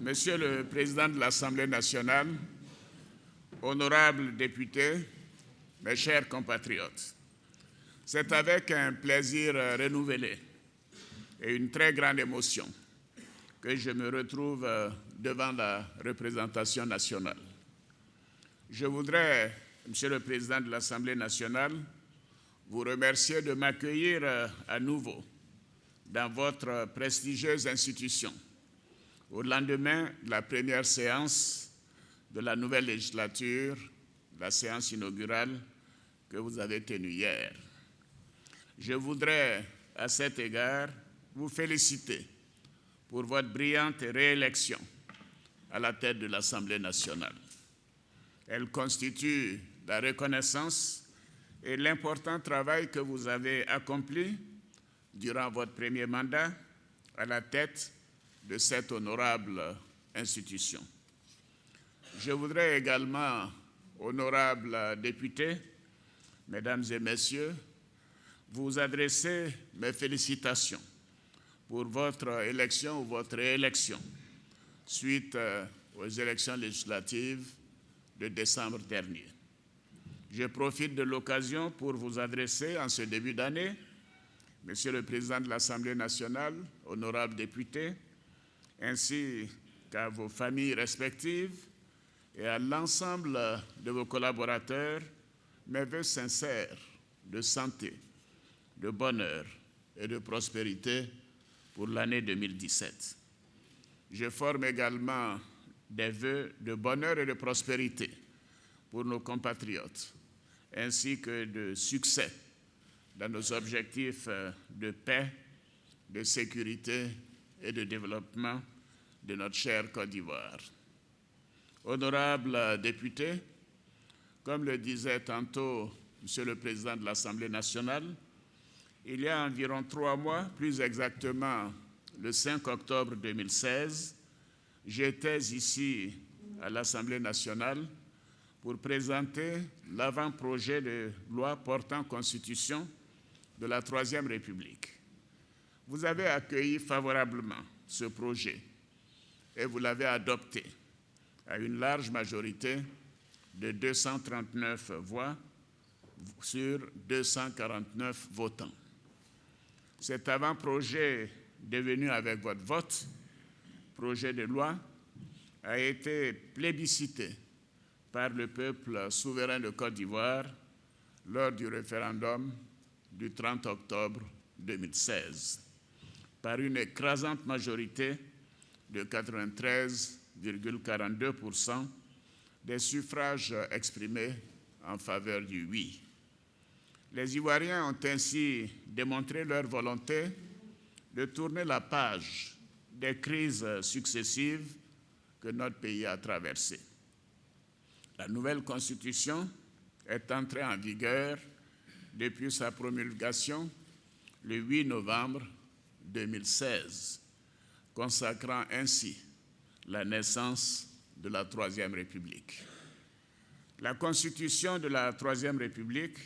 Monsieur le Président de l'Assemblée nationale, honorables députés, mes chers compatriotes, c'est avec un plaisir renouvelé et une très grande émotion que je me retrouve devant la représentation nationale. Je voudrais, Monsieur le Président de l'Assemblée nationale, vous remercier de m'accueillir à nouveau dans votre prestigieuse institution au lendemain de la première séance de la nouvelle législature, la séance inaugurale que vous avez tenue hier. Je voudrais, à cet égard, vous féliciter pour votre brillante réélection à la tête de l'Assemblée nationale. Elle constitue la reconnaissance et l'important travail que vous avez accompli durant votre premier mandat à la tête de cette honorable institution. Je voudrais également, honorables députés, mesdames et messieurs, vous adresser mes félicitations pour votre élection ou votre réélection suite aux élections législatives de décembre dernier. Je profite de l'occasion pour vous adresser en ce début d'année, Monsieur le Président de l'Assemblée nationale, honorables députés, ainsi qu'à vos familles respectives et à l'ensemble de vos collaborateurs, mes vœux sincères de santé, de bonheur et de prospérité pour l'année 2017. Je forme également des vœux de bonheur et de prospérité pour nos compatriotes, ainsi que de succès dans nos objectifs de paix, de sécurité et de développement de notre chère Côte d'Ivoire. Honorables députés, comme le disait tantôt Monsieur le Président de l'Assemblée nationale, il y a environ 3 mois, plus exactement le 5 octobre 2016, j'étais ici à l'Assemblée nationale pour présenter l'avant-projet de loi portant constitution de la Troisième République. Vous avez accueilli favorablement ce projet et vous l'avez adopté à une large majorité de 239 voix sur 249 votants. Cet avant-projet devenu avec votre vote, projet de loi, a été plébiscité par le peuple souverain de Côte d'Ivoire lors du référendum du 30 octobre 2016, par une écrasante majorité de 93,42% des suffrages exprimés en faveur du oui. Les Ivoiriens ont ainsi démontré leur volonté de tourner la page des crises successives que notre pays a traversées. La nouvelle Constitution est entrée en vigueur depuis sa promulgation le 8 novembre 2016, consacrant ainsi la naissance de la Troisième République. La Constitution de la Troisième République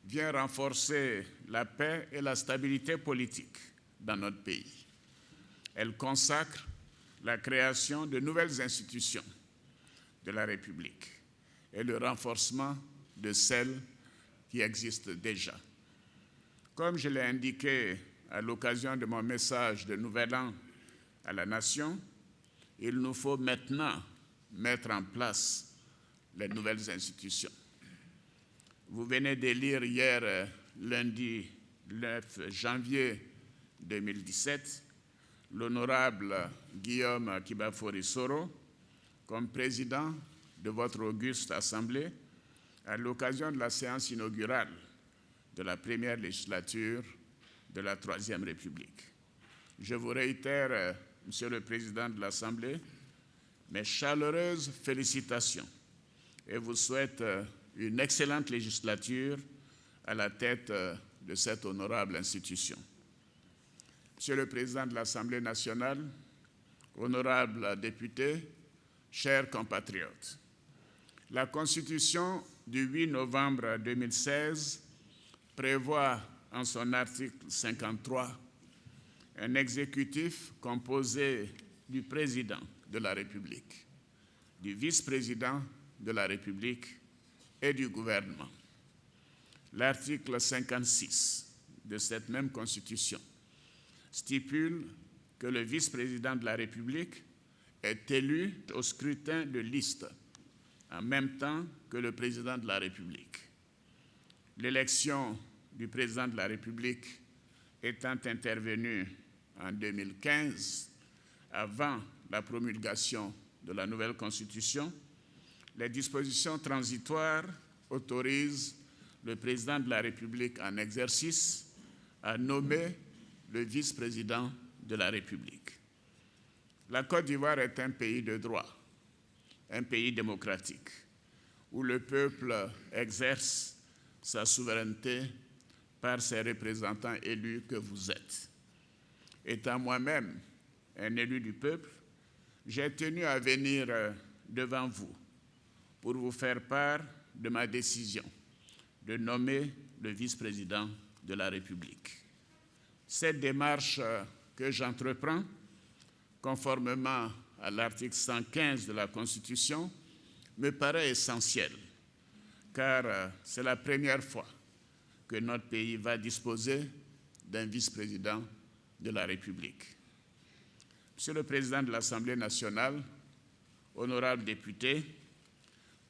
vient renforcer la paix et la stabilité politique dans notre pays. Elle consacre la création de nouvelles institutions de la République et le renforcement de celles qui existent déjà. Comme je l'ai indiqué à l'occasion de mon message de Nouvel An à la Nation, il nous faut maintenant mettre en place les nouvelles institutions. Vous venez d'élire hier, lundi 9 janvier 2017, l'honorable Guillaume Kibafori-Soro comme président de votre auguste Assemblée à l'occasion de la séance inaugurale de la première législature de la Troisième République. Je vous réitère, Monsieur le Président de l'Assemblée, mes chaleureuses félicitations et vous souhaite une excellente législature à la tête de cette honorable institution. Monsieur le Président de l'Assemblée nationale, honorables députés, chers compatriotes, la Constitution du 8 novembre 2016 prévoit en son article 53 un exécutif composé du président, de la République, du vice-président de la République et du gouvernement. L'article 56 de cette même Constitution stipule que le vice-président de la République est élu au scrutin de liste en même temps que le président de la République. L'élection du président de la République étant intervenue en 2015, avant la promulgation de la nouvelle Constitution, les dispositions transitoires autorisent le président de la République en exercice à nommer le vice-président de la République. La Côte d'Ivoire est un pays de droit, un pays démocratique, où le peuple exerce sa souveraineté par ses représentants élus que vous êtes. Étant moi-même un élu du peuple, j'ai tenu à venir devant vous pour vous faire part de ma décision de nommer le vice-président de la République. Cette démarche que j'entreprends, conformément à l'article 115 de la Constitution, me paraît essentielle, car c'est la première fois que notre pays va disposer d'un vice-président de la République. Monsieur le Président de l'Assemblée nationale, honorables députés,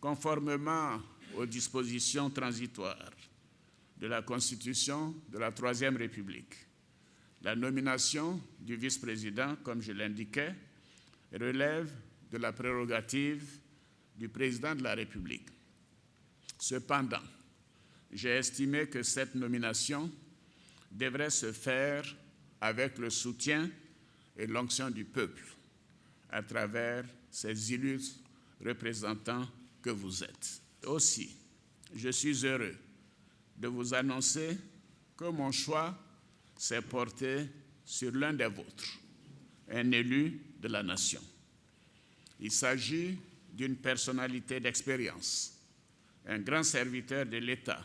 conformément aux dispositions transitoires de la Constitution de la Troisième République, la nomination du vice-président, comme je l'indiquais, relève de la prérogative du président de la République. Cependant, j'ai estimé que cette nomination devrait se faire avec le soutien et l'onction du peuple, à travers ces illustres représentants que vous êtes. Aussi, je suis heureux de vous annoncer que mon choix s'est porté sur l'un des vôtres, un élu de la nation. Il s'agit d'une personnalité d'expérience, un grand serviteur de l'État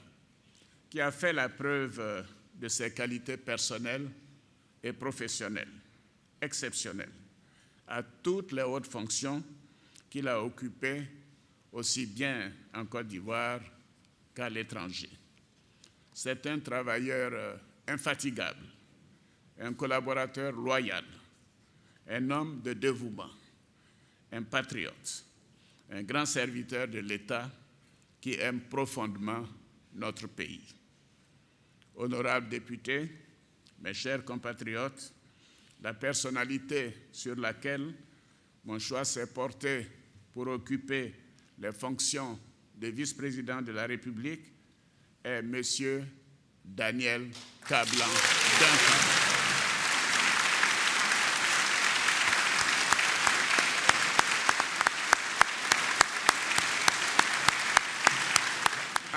qui a fait la preuve de ses qualités personnelles et professionnelles exceptionnelles à toutes les hautes fonctions qu'il a occupées aussi bien en Côte d'Ivoire qu'à l'étranger. C'est un travailleur infatigable, un collaborateur loyal, un homme de dévouement, un patriote, un grand serviteur de l'État qui aime profondément notre pays. Honorables députés, mes chers compatriotes, la personnalité sur laquelle mon choix s'est porté pour occuper les fonctions de vice-président de la République est M. Daniel Kablan-Duncan.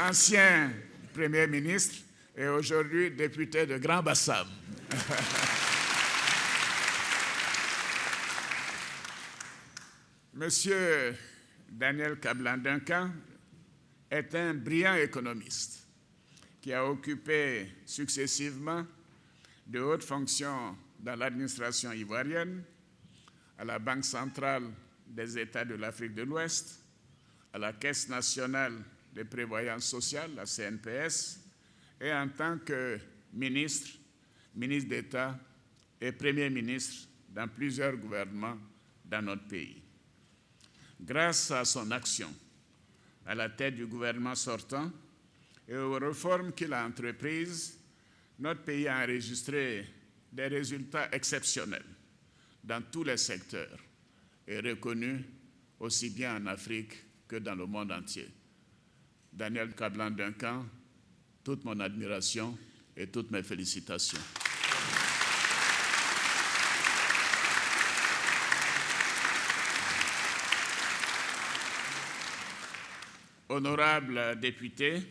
Ancien Premier ministre et aujourd'hui député de Grand-Bassam. Monsieur Daniel Kablan-Duncan est un brillant économiste qui a occupé successivement de hautes fonctions dans l'administration ivoirienne, à la Banque centrale des États de l'Afrique de l'Ouest, à la Caisse nationale de prévoyance sociale, la CNPS, et en tant que ministre d'État et Premier ministre dans plusieurs gouvernements dans notre pays. Grâce à son action à la tête du gouvernement sortant et aux réformes qu'il a entreprises, notre pays a enregistré des résultats exceptionnels dans tous les secteurs et reconnu aussi bien en Afrique que dans le monde entier. Daniel Kablan-Duncan, toute mon admiration et toutes mes félicitations. Honorables députés,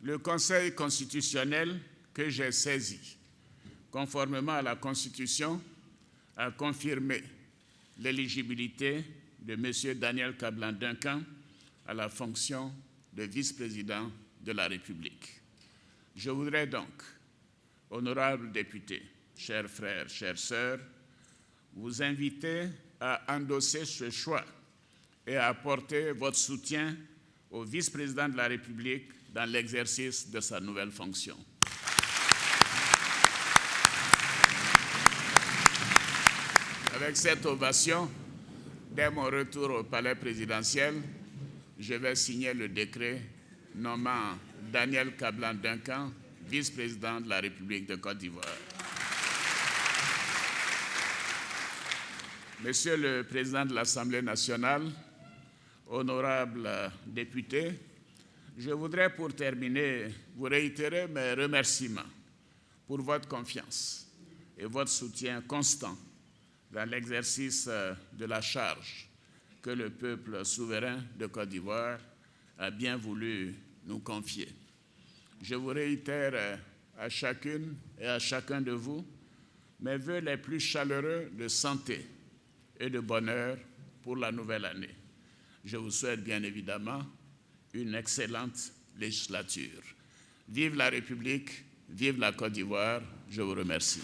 le Conseil constitutionnel que j'ai saisi, conformément à la Constitution, a confirmé l'éligibilité de M. Daniel Kablan-Duncan à la fonction de vice-président de la République. Je voudrais donc, honorables députés, chers frères, chères sœurs, vous inviter à endosser ce choix et à apporter votre soutien au vice-président de la République dans l'exercice de sa nouvelle fonction. Avec cette ovation, dès mon retour au palais présidentiel, je vais signer le décret nommant Daniel Kablan-Duncan, vice-président de la République de Côte d'Ivoire. Monsieur le Président de l'Assemblée nationale, honorables députés, je voudrais pour terminer vous réitérer mes remerciements pour votre confiance et votre soutien constant dans l'exercice de la charge que le peuple souverain de Côte d'Ivoire a bien voulu nous confier. Je vous réitère à chacune et à chacun de vous mes vœux les plus chaleureux de santé et de bonheur pour la nouvelle année. Je vous souhaite bien évidemment une excellente législature. Vive la République, vive la Côte d'Ivoire, je vous remercie.